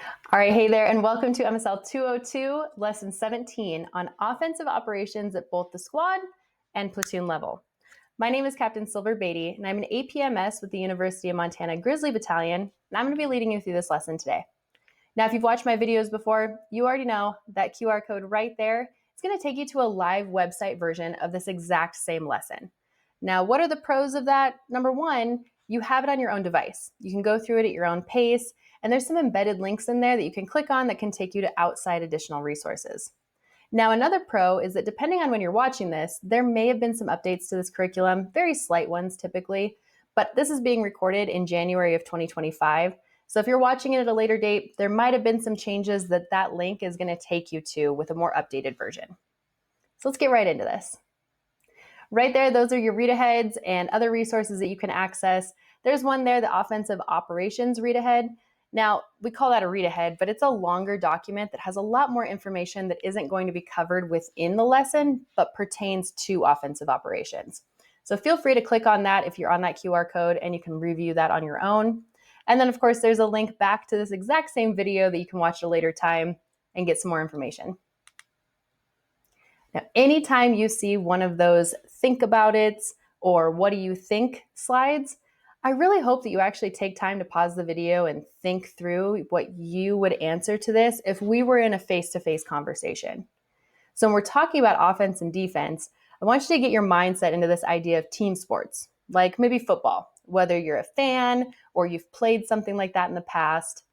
All right, hey there, and welcome to MSL 202, Lesson 17 on offensive operations at both the squad and platoon level. My name is Captain Silver Beatty, and I'm an APMS with the University of Montana Grizzly Battalion, and I'm going to be leading you through this lesson today. Now, if you've watched my videos before, you already know that QR code right there is going to take you to a live website version of this exact same lesson. Now, what are the pros of that? Number one, you have it on your own device. You can go through it at your own pace, and there's some embedded links in there that you can click on that can take you to outside additional resources. Now, another pro is that depending on when you're watching this, there may have been some updates to this curriculum, very slight ones typically, but this is being recorded in January of 2025. So if you're watching it at a later date, there might have been some changes that link is going to take you to with a more updated version. So let's get right into this. Right there, those are your read aheads and other resources that you can access. There's one there, the offensive operations read ahead. Now, we call that a read ahead, but it's a longer document that has a lot more information that isn't going to be covered within the lesson, but pertains to offensive operations. So feel free to click on that if you're on that QR code, and you can review that on your own. And then, of course, there's a link back to this exact same video that you can watch at a later time and get some more information. Now, anytime you see one of those think about it or what do you think slides, I really hope that you actually take time to pause the video and think through what you would answer to this if we were in a face-to-face conversation. So when we're talking about offense and defense, I want you to get your mindset into this idea of team sports, like maybe football, whether you're a fan or you've played something like that in the past.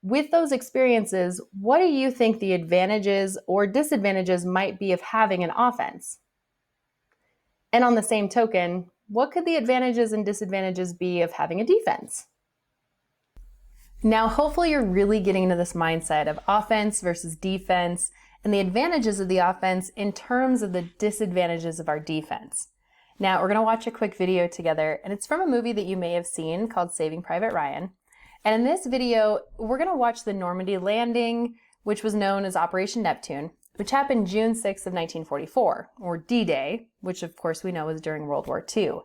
With those experiences, what do you think the advantages or disadvantages might be of having an offense? And on the same token, what could the advantages and disadvantages be of having a defense? Now, hopefully you're really getting into this mindset of offense versus defense and the advantages of the offense in terms of the disadvantages of our defense. Now, we're going to watch a quick video together, and it's from a movie that you may have seen called Saving Private Ryan. And in this video, we're going to watch the Normandy landing, which was known as Operation Neptune, which happened June 6th of 1944, or D-Day, which of course we know was during World War II.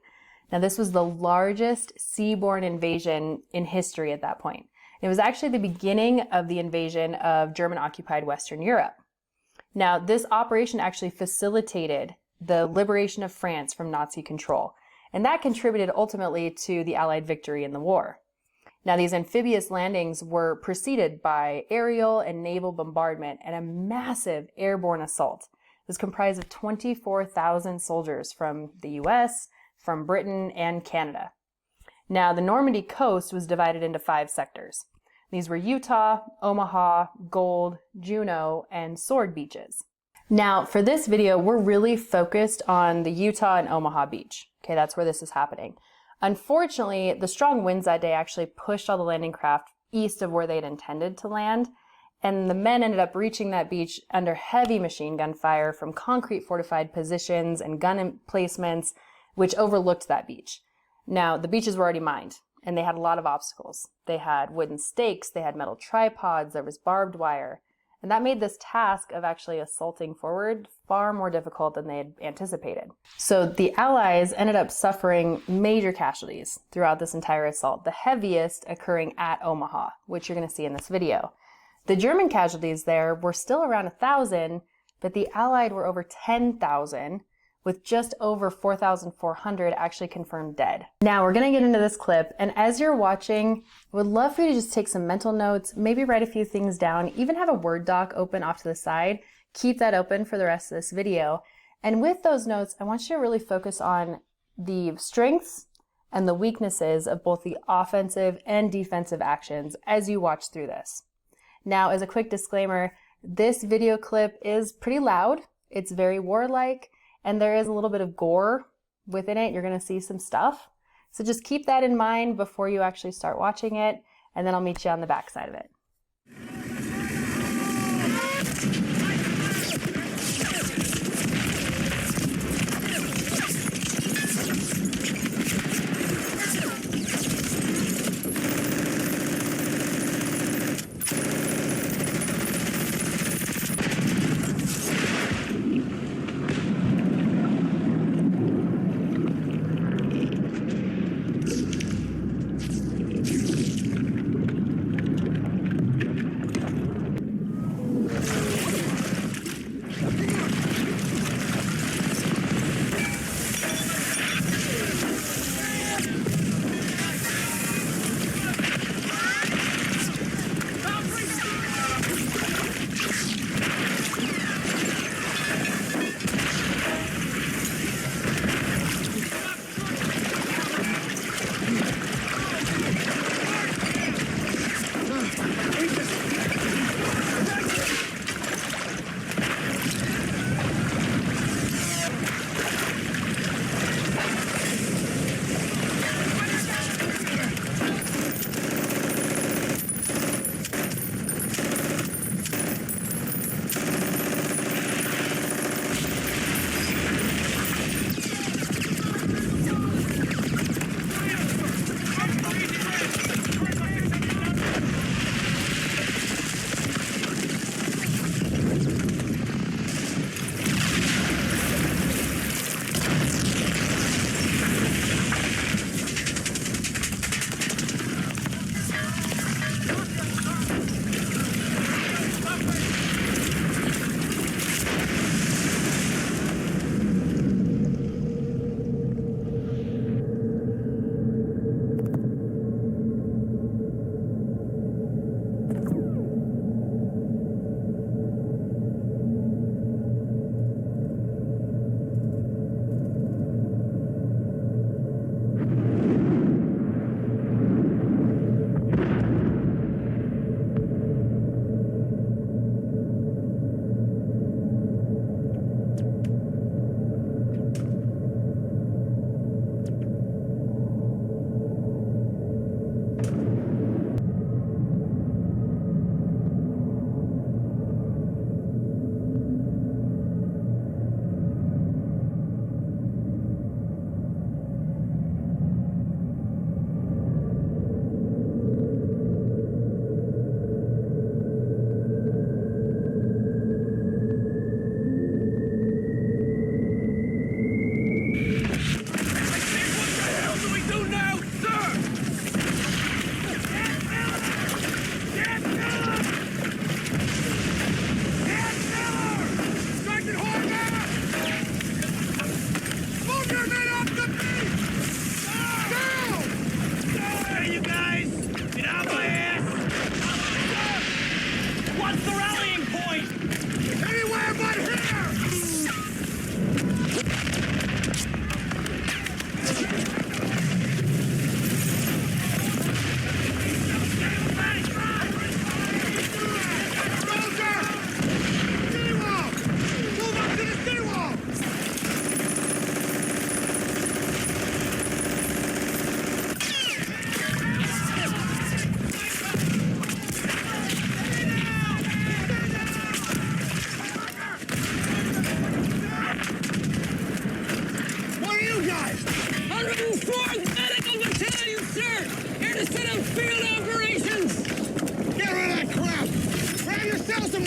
Now, this was the largest seaborne invasion in history at that point. It was actually the beginning of the invasion of German-occupied Western Europe. Now, this operation actually facilitated the liberation of France from Nazi control, and that contributed ultimately to the Allied victory in the war. Now, these amphibious landings were preceded by aerial and naval bombardment and a massive airborne assault. It was comprised of 24,000 soldiers from the US, from Britain, and Canada. Now, the Normandy coast was divided into 5 sectors. These were Utah, Omaha, Gold, Juneau, and Sword beaches. Now, for this video, we're really focused on the Utah and Omaha beach. Okay, that's where this is happening. Unfortunately, the strong winds that day actually pushed all the landing craft east of where they'd intended to land, and the men ended up reaching that beach under heavy machine gun fire from concrete fortified positions and gun emplacements, which overlooked that beach. Now, the beaches were already mined, and they had a lot of obstacles. They had wooden stakes, they had metal tripods, there was barbed wire, and that made this task of actually assaulting forward far more difficult than they had anticipated. So the Allies ended up suffering major casualties throughout this entire assault, the heaviest occurring at Omaha, which you're going to see in this video. The German casualties there were still around 1,000, but the Allied were over 10,000, with just over 4,400 actually confirmed dead. Now we're gonna get into this clip, and as you're watching, I would love for you to just take some mental notes, maybe write a few things down, even have a Word doc open off to the side. Keep that open for the rest of this video. And with those notes, I want you to really focus on the strengths and the weaknesses of both the offensive and defensive actions as you watch through this. Now, as a quick disclaimer, this video clip is pretty loud. It's very warlike, and there is a little bit of gore within it. You're going to see some stuff. So just keep that in mind before you actually start watching it, and then I'll meet you on the back side of it.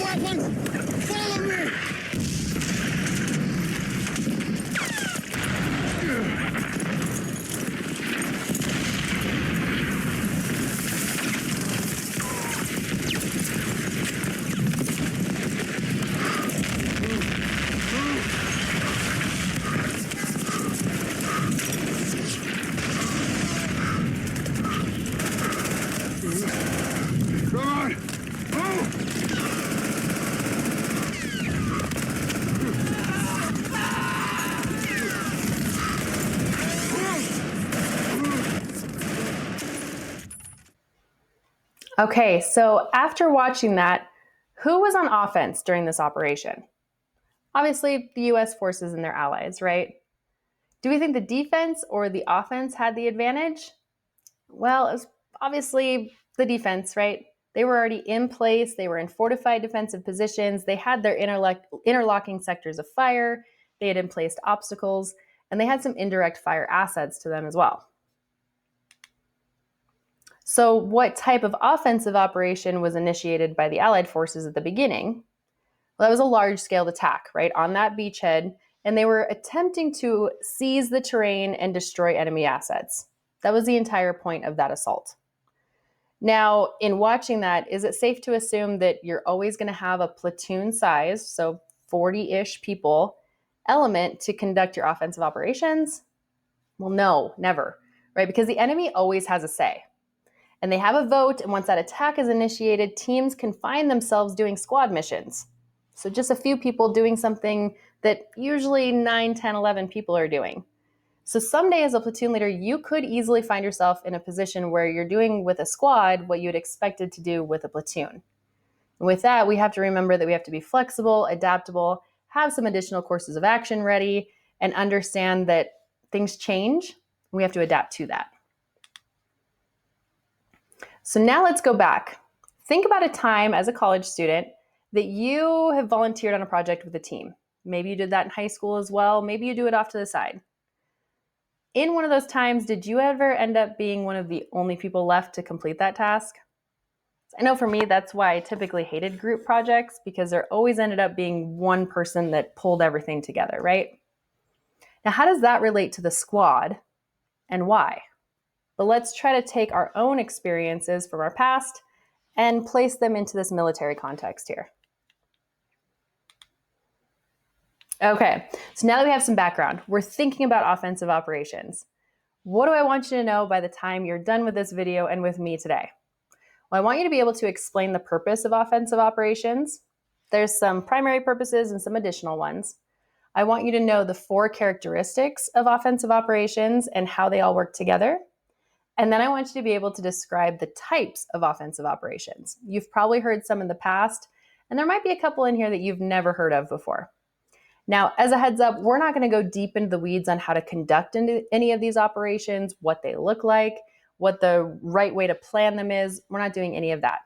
weapons! Follow me! Come on! Move! Okay, so after watching that, who was on offense during this operation? Obviously, the US forces and their allies, right? Do we think the defense or the offense had the advantage? Well, it was obviously the defense, right? They were already in place. They were in fortified defensive positions. They had their interlocking sectors of fire. They had in place obstacles, and they had some indirect fire assets to them as well. So what type of offensive operation was initiated by the Allied forces at the beginning? Well, that was a large-scale attack, right, on that beachhead, and they were attempting to seize the terrain and destroy enemy assets. That was the entire point of that assault. Now, in watching that, is it safe to assume that you're always going to have a platoon size, so 40-ish people, element to conduct your offensive operations? Well, no, never, right? Because the enemy always has a say. And they have a vote, and once that attack is initiated, teams can find themselves doing squad missions. So just a few people doing something that usually 9, 10, 11 people are doing. So someday as a platoon leader, you could easily find yourself in a position where you're doing with a squad what you'd expected to do with a platoon. And with that, we have to remember that we have to be flexible, adaptable, have some additional courses of action ready, and understand that things change. We have to adapt to that. So now let's go back. Think about a time as a college student that you have volunteered on a project with a team. Maybe you did that in high school as well. Maybe you do it off to the side. In one of those times, did you ever end up being one of the only people left to complete that task? I know for me, that's why I typically hated group projects, because there always ended up being one person that pulled everything together, right? Now, how does that relate to the squad and why? But let's try to take our own experiences from our past and place them into this military context here. Okay, so now that we have some background, we're thinking about offensive operations. What do I want you to know by the time you're done with this video and with me today? Well, I want you to be able to explain the purpose of offensive operations. There's some primary purposes and some additional ones. I want you to know the 4 characteristics of offensive operations and how they all work together. And then I want you to be able to describe the types of offensive operations. You've probably heard some in the past, and there might be a couple in here that you've never heard of before. Now, as a heads up, we're not going to go deep into the weeds on how to conduct any of these operations, what they look like, what the right way to plan them is. We're not doing any of that.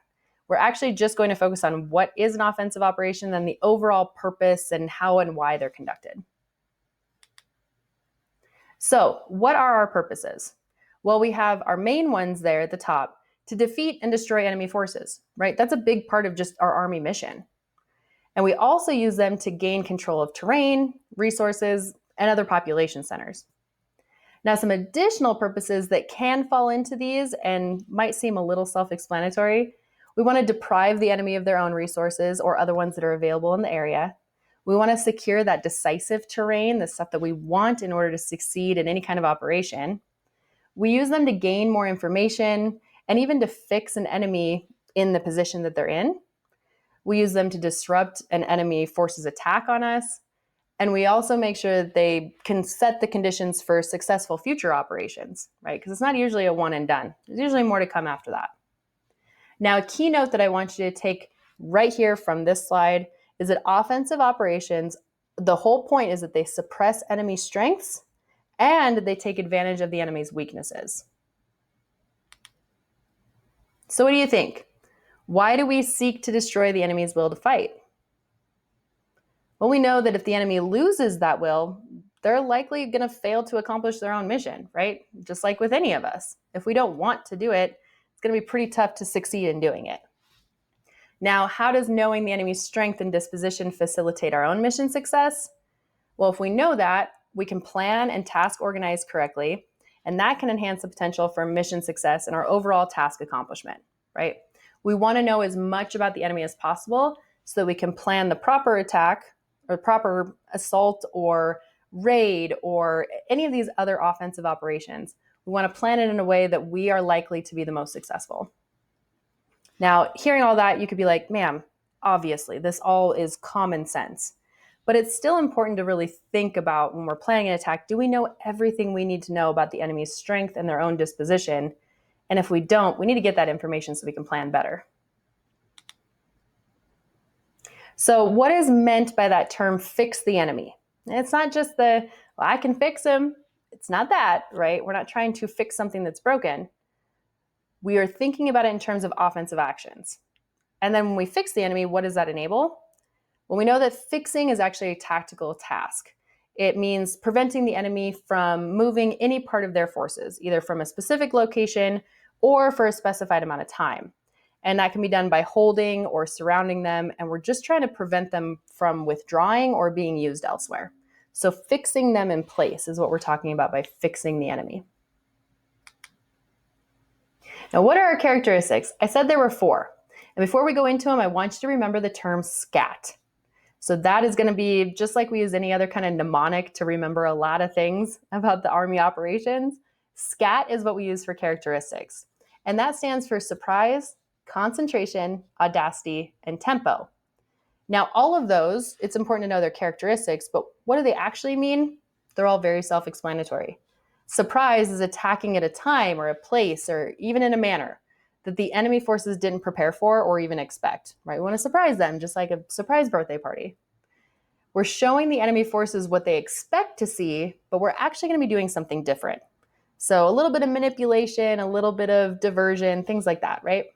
We're actually just going to focus on what is an offensive operation and the overall purpose and how and why they're conducted. So, what are our purposes? Well, we have our main ones there at the top to defeat and destroy enemy forces, right? That's a big part of just our Army mission. And we also use them to gain control of terrain, resources, and other population centers. Now, some additional purposes that can fall into these and might seem a little self-explanatory. We want to deprive the enemy of their own resources or other ones that are available in the area. We want to secure that decisive terrain, the stuff that we want in order to succeed in any kind of operation. We use them to gain more information and even to fix an enemy in the position that they're in. We use them to disrupt an enemy force's attack on us. And we also make sure that they can set the conditions for successful future operations, right? Because it's not usually a one and done. There's usually more to come after that. Now, a key note that I want you to take right here from this slide is that offensive operations, the whole point is that they suppress enemy strengths and they take advantage of the enemy's weaknesses. So what do you think? Why do we seek to destroy the enemy's will to fight? Well, we know that if the enemy loses that will, they're likely going to fail to accomplish their own mission, right? Just like with any of us. If we don't want to do it, it's going to be pretty tough to succeed in doing it. Now, how does knowing the enemy's strength and disposition facilitate our own mission success? Well, if we know that, we can plan and task organize correctly, and that can enhance the potential for mission success and our overall task accomplishment, right? We want to know as much about the enemy as possible so that we can plan the proper attack or proper assault or raid or any of these other offensive operations. We want to plan it in a way that we are likely to be the most successful. Now, hearing all that, you could be like, ma'am, obviously, this all is common sense. But it's still important to really think about when we're planning an attack, do we know everything we need to know about the enemy's strength and their own disposition? And if we don't, we need to get that information so we can plan better. So what is meant by that term, fix the enemy? And it's not just I can fix him. It's not that, right? We're not trying to fix something that's broken. We are thinking about it in terms of offensive actions. And then when we fix the enemy, what does that enable? Well, we know that fixing is actually a tactical task. It means preventing the enemy from moving any part of their forces, either from a specific location or for a specified amount of time. And that can be done by holding or surrounding them, and we're just trying to prevent them from withdrawing or being used elsewhere. So fixing them in place is what we're talking about by fixing the enemy. Now, what are our characteristics? I said there were 4. And before we go into them, I want you to remember the term SCAT. So that is going to be just like we use any other kind of mnemonic to remember a lot of things about the Army operations. SCAT is what we use for characteristics. And that stands for surprise, concentration, audacity, and tempo. Now, all of those, it's important to know their characteristics, but what do they actually mean? They're all very self-explanatory. Surprise is attacking at a time or a place or even in a manner that the enemy forces didn't prepare for or even expect, right? We want to surprise them, just like a surprise birthday party. We're showing the enemy forces what they expect to see, but we're actually going to be doing something different. So a little bit of manipulation, a little bit of diversion, things like that, right?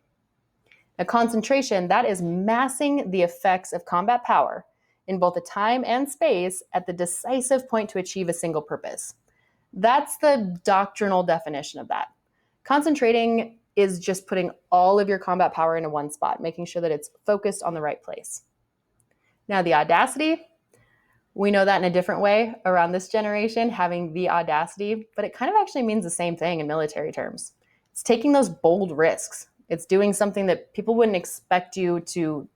A concentration, that is massing the effects of combat power in both the time and space at the decisive point to achieve a single purpose. That's the doctrinal definition of that. Concentrating is just putting all of your combat power into one spot, making sure that it's focused on the right place. Now, the audacity, we know that in a different way around this generation, having the audacity, but it kind of actually means the same thing in military terms. It's taking those bold risks. It's doing something that people wouldn't expect you to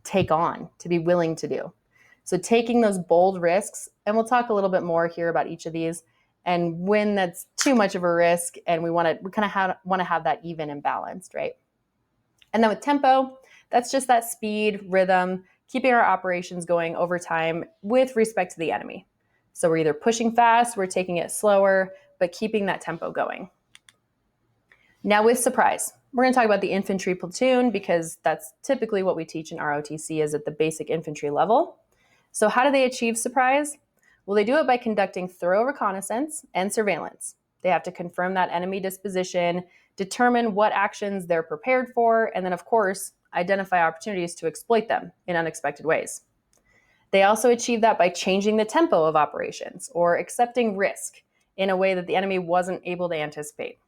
take on, to be willing to do. So taking those bold risks, and we'll talk a little bit more here about each of these, and when that's too much of a risk and we kind of want to have that even and balanced, right? And then with tempo, that's just that speed, rhythm, keeping our operations going over time with respect to the enemy. So we're either pushing fast, we're taking it slower, but keeping that tempo going. Now with surprise, we're going to talk about the infantry platoon because that's typically what we teach in ROTC is at the basic infantry level. So how do they achieve surprise? Well, they do it by conducting thorough reconnaissance and surveillance. They have to confirm that enemy disposition, determine what actions they're prepared for, and then, of course, identify opportunities to exploit them in unexpected ways. They also achieve that by changing the tempo of operations or accepting risk in a way that the enemy wasn't able to anticipate.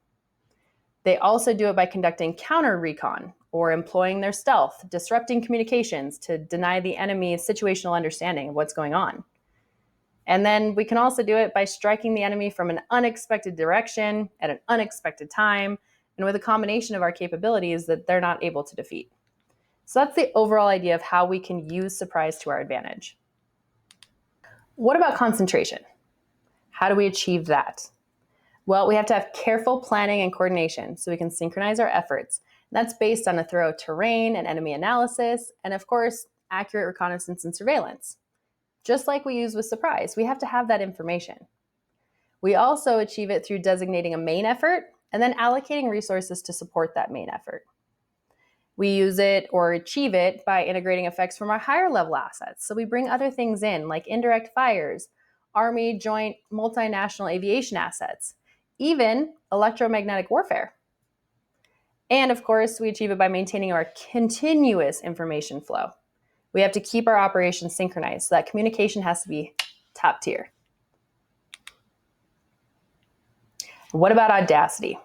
They also do it by conducting counter recon or employing their stealth, disrupting communications to deny the enemy situational understanding of what's going on. And then we can also do it by striking the enemy from an unexpected direction at an unexpected time and with a combination of our capabilities that they're not able to defeat. So that's the overall idea of how we can use surprise to our advantage. What about concentration? How do we achieve that? Well, we have to have careful planning and coordination so we can synchronize our efforts. And that's based on a thorough terrain and enemy analysis, and of course, accurate reconnaissance and surveillance. Just like we use with surprise, we have to have that information. We also achieve it through designating a main effort and then allocating resources to support that main effort. We use it or achieve it by integrating effects from our higher level assets. So we bring other things in like indirect fires, Army joint multinational aviation assets, even electromagnetic warfare. And of course, we achieve it by maintaining our continuous information flow. We have to keep our operations synchronized, so that communication has to be top tier. What about audacity?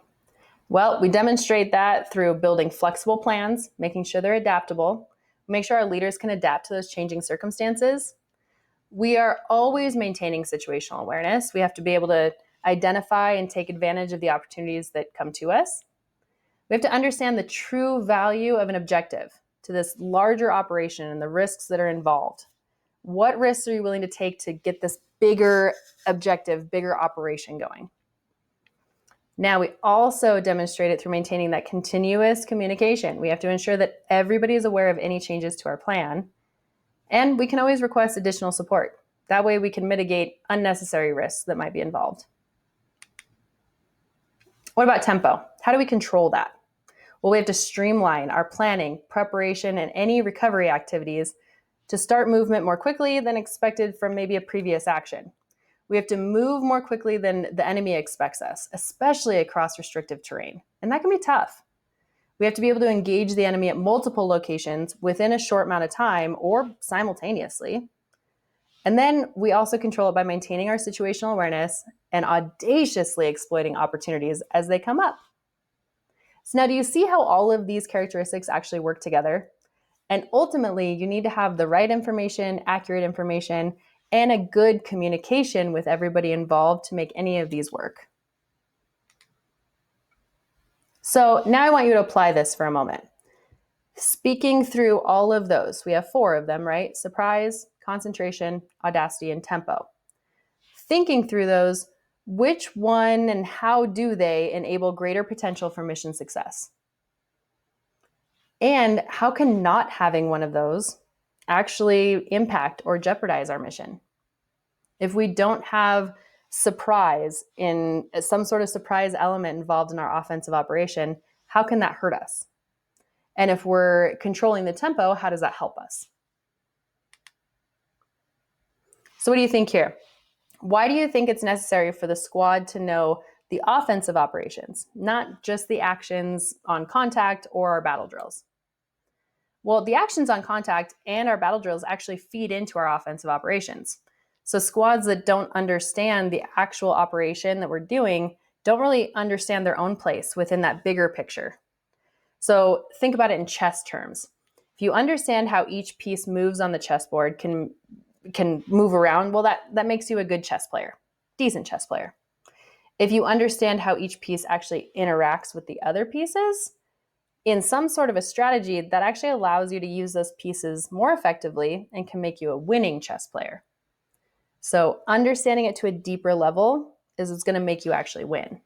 Well, we demonstrate that through building flexible plans, making sure they're adaptable, make sure our leaders can adapt to those changing circumstances. We are always maintaining situational awareness. We have to be able to identify and take advantage of the opportunities that come to us. We have to understand the true value of an objective to this larger operation and the risks that are involved. What risks are you willing to take to get this bigger objective, bigger operation going? Now, we also demonstrate it through maintaining that continuous communication. We have to ensure that everybody is aware of any changes to our plan, and we can always request additional support. That way we can mitigate unnecessary risks that might be involved. What about tempo? How do we control that? Well, we have to streamline our planning, preparation, and any recovery activities to start movement more quickly than expected from maybe a previous action. We have to move more quickly than the enemy expects us, especially across restrictive terrain. And that can be tough. We have to be able to engage the enemy at multiple locations within a short amount of time or simultaneously. And then we also control it by maintaining our situational awareness and audaciously exploiting opportunities as they come up. So now, do you see how all of these characteristics actually work together? And ultimately, you need to have the right information, accurate information, and a good communication with everybody involved to make any of these work. So now I want you to apply this for a moment. Speaking through all of those, we have 4 of them, right? Surprise, concentration, audacity, and tempo. Thinking through those, which one and how do they enable greater potential for mission success? And how can not having one of those actually impact or jeopardize our mission? If we don't have surprise in some sort of surprise element involved in our offensive operation, how can that hurt us? And if we're controlling the tempo, how does that help us? So what do you think here? Why do you think it's necessary for the squad to know the offensive operations, not just the actions on contact or our battle drills? Well, the actions on contact and our battle drills actually feed into our offensive operations. So squads that don't understand the actual operation that we're doing don't really understand their own place within that bigger picture. So think about it in chess terms. If you understand how each piece moves on the chessboard, can move around, well, that makes you a good chess player, decent chess player. If you understand how each piece actually interacts with the other pieces, in some sort of a strategy, that actually allows you to use those pieces more effectively and can make you a winning chess player. So understanding it to a deeper level is what's going to make you actually win.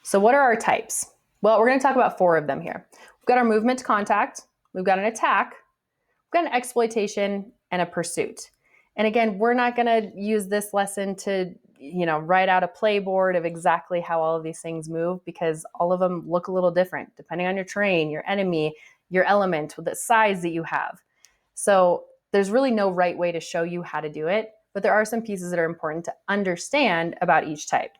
So what are our types? Well, we're going to talk about 4 of them here. We've got our movement to contact, we've got an attack, we've got an exploitation, and a pursuit. And again, we're not going to use this lesson to write out a playboard of exactly how all of these things move, because all of them look a little different depending on your terrain, your enemy, your element, the size that you have. So there's really no right way to show you how to do it, but there are some pieces that are important to understand about each type.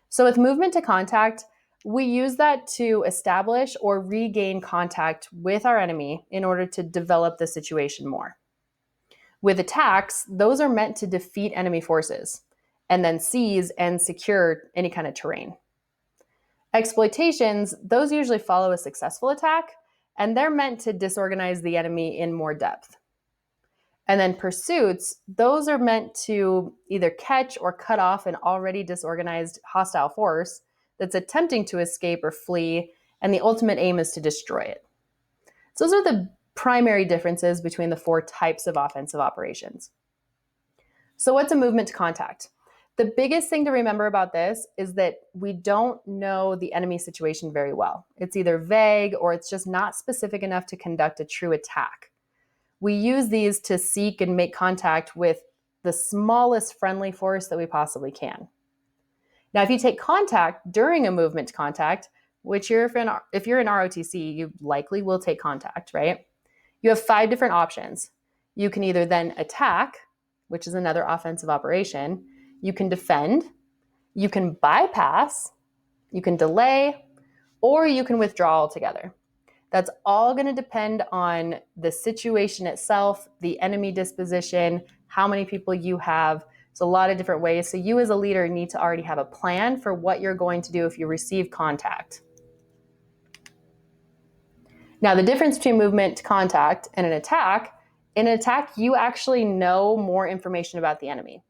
So with movement to contact, we use that to establish or regain contact with our enemy in order to develop the situation more. With attacks, those are meant to defeat enemy forces and then seize and secure any kind of terrain. Exploitations, those usually follow a successful attack, and they're meant to disorganize the enemy in more depth. And then pursuits, those are meant to either catch or cut off an already disorganized hostile force that's attempting to escape or flee, and the ultimate aim is to destroy it. So those are the primary differences between the 4 types of offensive operations. So what's a movement to contact? The biggest thing to remember about this is that we don't know the enemy situation very well. It's either vague or it's just not specific enough to conduct a true attack. We use these to seek and make contact with the smallest friendly force that we possibly can. Now, if you take contact during a movement to contact, which if you're in ROTC, you likely will take contact, right? You have 5 different options. You can either then attack, which is another offensive operation. You can defend, you can bypass, you can delay, or you can withdraw altogether. That's all going to depend on the situation itself, the enemy disposition, how many people you have. It's a lot of different ways. So you as a leader need to already have a plan for what you're going to do if you receive contact. Now, the difference between movement to contact and in an attack, you actually know more information about the enemy.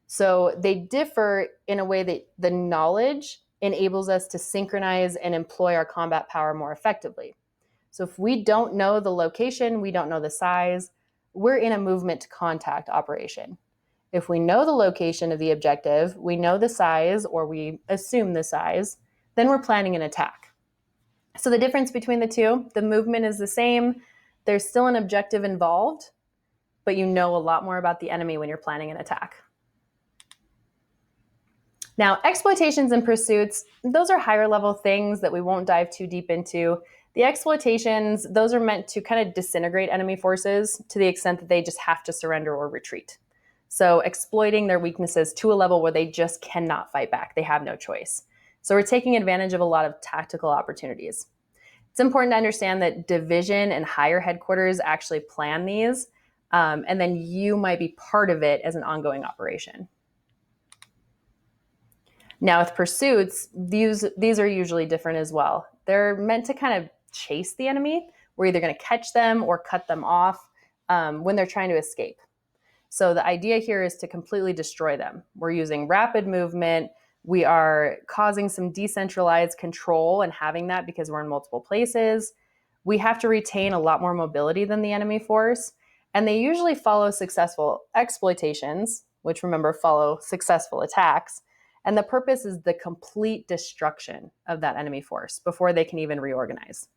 So they differ in a way that the knowledge enables us to synchronize and employ our combat power more effectively. So if we don't know the location, we don't know the size, we're in a movement to contact operation. If we know the location of the objective, we know the size, or we assume the size, then we're planning an attack. So the difference between the two, the movement is the same. There's still an objective involved, but you know a lot more about the enemy when you're planning an attack. Now, exploitations and pursuits, those are higher level things that we won't dive too deep into. The exploitations, those are meant to kind of disintegrate enemy forces to the extent that they just have to surrender or retreat. So exploiting their weaknesses to a level where they just cannot fight back. They have no choice. So we're taking advantage of a lot of tactical opportunities. It's important to understand that division and higher headquarters actually plan these, and then you might be part of it as an ongoing operation. Now with pursuits, these are usually different as well. They're meant to kind of chase the enemy. We're either going to catch them or cut them off when they're trying to escape. So the idea here is to completely destroy them. We're using rapid movement. We are causing some decentralized control and having that because we're in multiple places. We have to retain a lot more mobility than the enemy force. And they usually follow successful exploitations, which remember follow successful attacks. And the purpose is the complete destruction of that enemy force before they can even reorganize.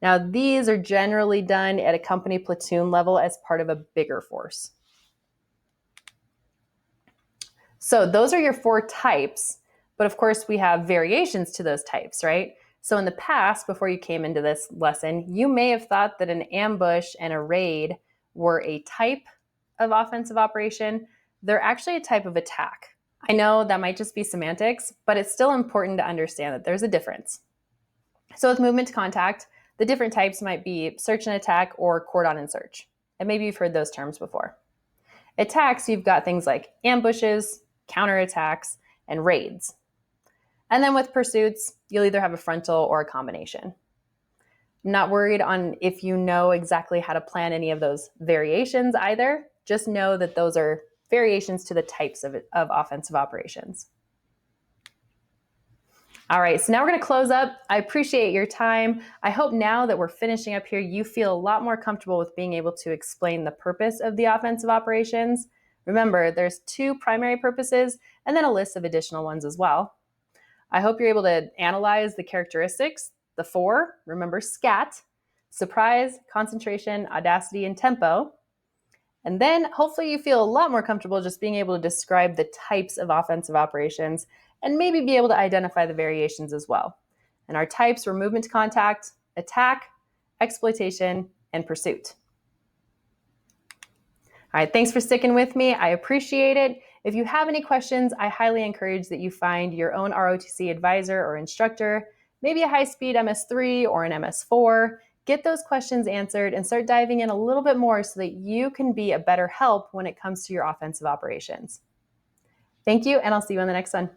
Now, these are generally done at a company platoon level as part of a bigger force. So those are your 4 types, but of course we have variations to those types, right? So in the past, before you came into this lesson, you may have thought that an ambush and a raid were a type of offensive operation. They're actually a type of attack. I know that might just be semantics, but it's still important to understand that there's a difference. So with movement to contact, the different types might be search and attack or cordon and search. And maybe you've heard those terms before. Attacks, you've got things like ambushes, counterattacks, and raids. And then with pursuits, you'll either have a frontal or a combination. I'm not worried on if you know exactly how to plan any of those variations either. Just know that those are variations to the types of offensive operations. All right, so now we're going to close up. I appreciate your time. I hope now that we're finishing up here, you feel a lot more comfortable with being able to explain the purpose of the offensive operations. Remember, there's 2 primary purposes and then a list of additional ones as well. I hope you're able to analyze the characteristics, the 4, remember SCAT, surprise, concentration, audacity, and tempo. And then hopefully you feel a lot more comfortable just being able to describe the types of offensive operations and maybe be able to identify the variations as well. And our types were movement to contact, attack, exploitation, and pursuit. All right, thanks for sticking with me. I appreciate it. If you have any questions, I highly encourage that you find your own ROTC advisor or instructor, maybe a high-speed MS3 or an MS4. Get those questions answered and start diving in a little bit more so that you can be a better help when it comes to your offensive operations. Thank you, and I'll see you on the next one.